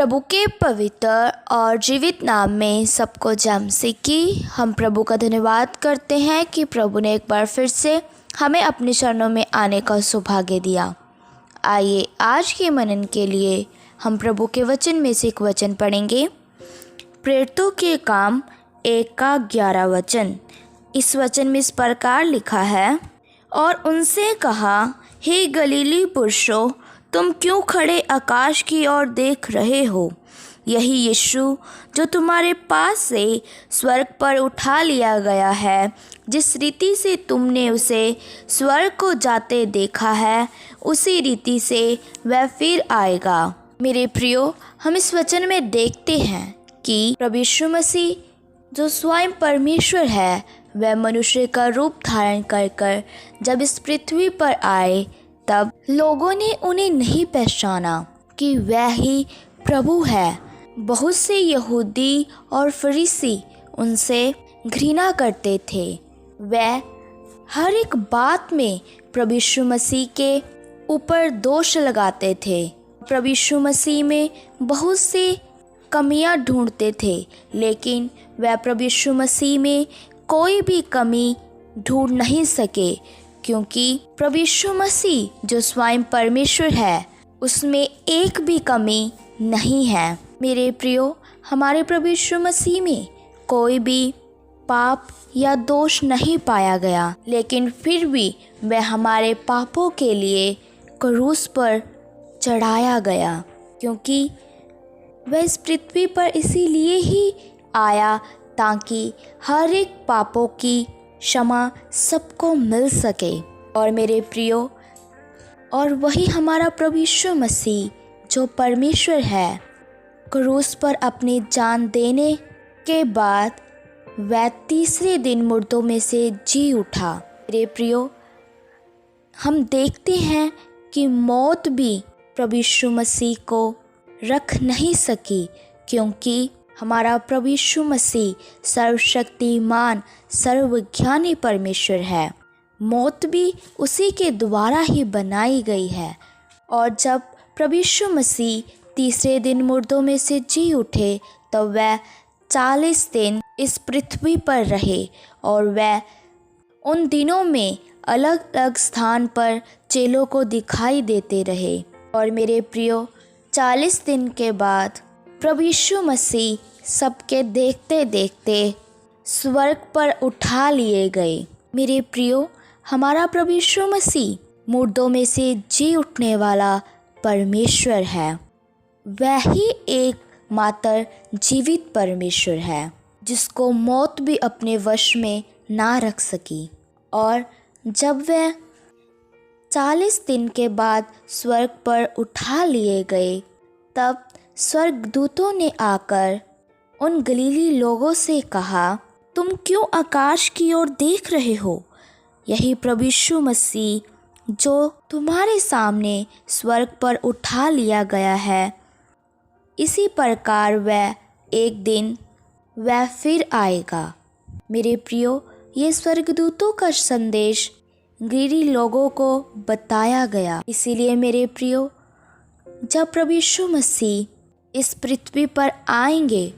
प्रभु के पवित्र और जीवित नाम में सबको जय मसीह की। हम प्रभु का धन्यवाद करते हैं कि प्रभु ने एक बार फिर से हमें अपने चरणों में आने का सौभाग्य दिया। आइए आज के मनन के लिए हम प्रभु के वचन में से एक वचन पढ़ेंगे। प्रेरितों के काम 1:11 वचन। इस वचन में इस प्रकार लिखा है, और उनसे कहा, हे गलीली पुरुषों, तुम क्यों खड़े आकाश की ओर देख रहे हो? यही यीशु जो तुम्हारे पास से स्वर्ग पर उठा लिया गया है, जिस रीति से तुमने उसे स्वर्ग को जाते देखा है, उसी रीति से वह फिर आएगा। मेरे प्रियो, हम इस वचन में देखते हैं कि प्रभु यीशु मसीह जो स्वयं परमेश्वर है, वह मनुष्य का रूप धारण कर जब इस पृथ्वी पर आए, तब लोगों ने उन्हें नहीं पहचाना कि वह ही प्रभु है। बहुत से यहूदी और फरीसी उनसे घृणा करते थे। वह हर एक बात में प्रभु यीशु मसीह के ऊपर दोष लगाते थे। प्रभु यीशु मसीह में बहुत से कमियां ढूंढते थे, लेकिन वह प्रभु यीशु मसीह में कोई भी कमी ढूंढ नहीं सके, क्योंकि प्रभु यीशु मसीह जो स्वयं परमेश्वर है, उसमें एक भी कमी नहीं है। मेरे प्रियो, हमारे प्रभु यीशु मसीह में कोई भी पाप या दोष नहीं पाया गया, लेकिन फिर भी वह हमारे पापों के लिए क्रूस पर चढ़ाया गया, क्योंकि वह इस पृथ्वी पर इसीलिए ही आया ताकि हर एक पापों की क्षमा सबको मिल सके। और मेरे प्रियो, और वही हमारा प्रभु यीशु मसीह जो परमेश्वर है, क्रूस पर अपनी जान देने के बाद वह तीसरे दिन मुर्दों में से जी उठा। मेरे प्रियो, हम देखते हैं कि मौत भी प्रभु यीशु मसीह को रख नहीं सकी, क्योंकि हमारा प्रभु यीशु मसीह सर्वशक्तिमान सर्वज्ञानी परमेश्वर है। मौत भी उसी के द्वारा ही बनाई गई है। और जब प्रभु यीशु मसीह तीसरे दिन मुर्दों में से जी उठे, तो वह 40 दिन इस पृथ्वी पर रहे, और वह उन दिनों में अलग अलग स्थान पर चेलों को दिखाई देते रहे। और मेरे प्रियो, 40 दिन के बाद प्रभु यीशु मसीह सबके देखते देखते स्वर्ग पर उठा लिए गए। मेरे प्रियो, हमारा प्रभु यीशु मसीह मुर्दों में से जी उठने वाला परमेश्वर है। वह ही एक मात्र जीवित परमेश्वर है, जिसको मौत भी अपने वश में ना रख सकी। और जब वह 40 दिन के बाद स्वर्ग पर उठा लिए गए, तब स्वर्गदूतों ने आकर उन गलीली लोगों से कहा, तुम क्यों आकाश की ओर देख रहे हो? यही प्रभु यीशु मसीह जो तुम्हारे सामने स्वर्ग पर उठा लिया गया है, इसी प्रकार वह एक दिन वह फिर आएगा। मेरे प्रियो, ये स्वर्गदूतों का संदेश गलीली लोगों को बताया गया। इसीलिए मेरे प्रियो, जब प्रभु यीशु मसीह इस पृथ्वी पर आएंगे,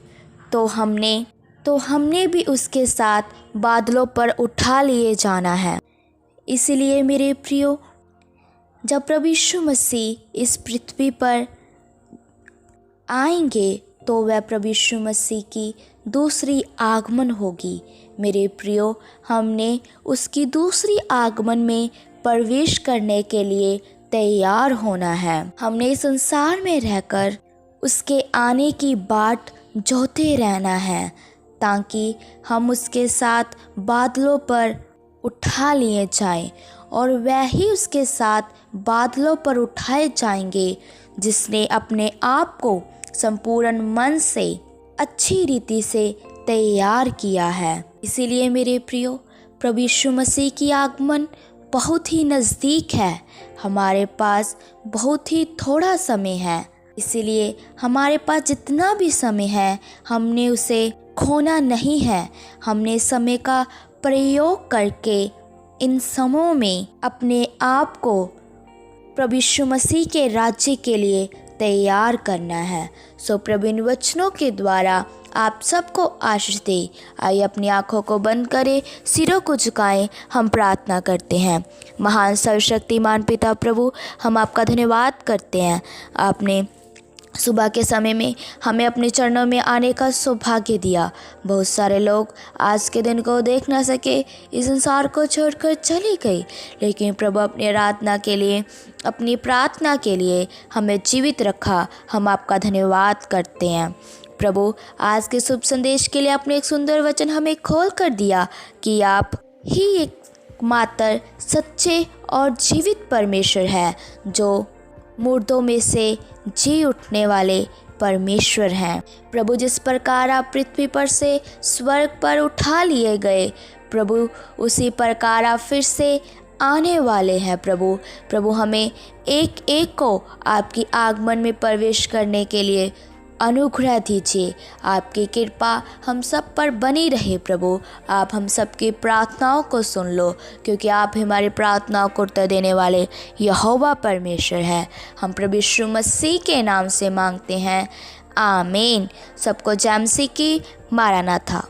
तो हमने भी उसके साथ बादलों पर उठा लिए जाना है। इसलिए मेरे प्रियो, जब प्रभु यीशु मसीह इस पृथ्वी पर आएंगे, तो वह प्रभु यीशु मसीह की दूसरी आगमन होगी। मेरे प्रियो, हमने उसकी दूसरी आगमन में प्रवेश करने के लिए तैयार होना है। हमने इस संसार में रहकर उसके आने की बाट जोते रहना है, ताकि हम उसके साथ बादलों पर उठा लिए जाएं, और वह ही उसके साथ बादलों पर उठाए जाएंगे, जिसने अपने आप को संपूर्ण मन से अच्छी रीति से तैयार किया है। इसीलिए मेरे प्रियो, प्रभु यीशु मसीह की आगमन बहुत ही नज़दीक है। हमारे पास बहुत ही थोड़ा समय है, इसीलिए हमारे पास जितना भी समय है, हमने उसे खोना नहीं है। हमने समय का प्रयोग करके इन समयों में अपने आप को प्रभु यीशु मसीह के राज्य के लिए तैयार करना है। सो प्रभु इन वचनों के द्वारा आप सबको आशीष दे। आइए अपनी आंखों को बंद करें, सिरों को झुकाएं, हम प्रार्थना करते हैं। महान सर्वशक्तिमान पिता प्रभु, हम आपका धन्यवाद करते हैं। आपने सुबह के समय में हमें अपने चरणों में आने का सौभाग्य दिया। बहुत सारे लोग आज के दिन को देख ना सके, इस संसार को छोड़कर चले गए, लेकिन प्रभु अपनी आराधना के लिए, अपनी प्रार्थना के लिए हमें जीवित रखा। हम आपका धन्यवाद करते हैं। प्रभु, आज के शुभ संदेश के लिए आपने एक सुंदर वचन हमें खोल कर दिया कि आप ही एक मात्र सच्चे और जीवित परमेश्वर है, जो मुर्दों में से जी उठने वाले परमेश्वर हैं। प्रभु, जिस प्रकार आप पृथ्वी पर से स्वर्ग पर उठा लिए गए, प्रभु उसी प्रकार आप फिर से आने वाले हैं। प्रभु हमें एक एक को आपकी आगमन में प्रवेश करने के लिए अनुग्रह दीजिए। आपकी कृपा हम सब पर बनी रहे। प्रभु, आप हम सबकी प्रार्थनाओं को सुन लो, क्योंकि आप हमारी प्रार्थनाओं को उत्तर देने वाले यहोवा परमेश्वर हैं। हम प्रभु यीशु मसीह के नाम से मांगते हैं, आमीन। सबको जय मसीह की। मारानाथा।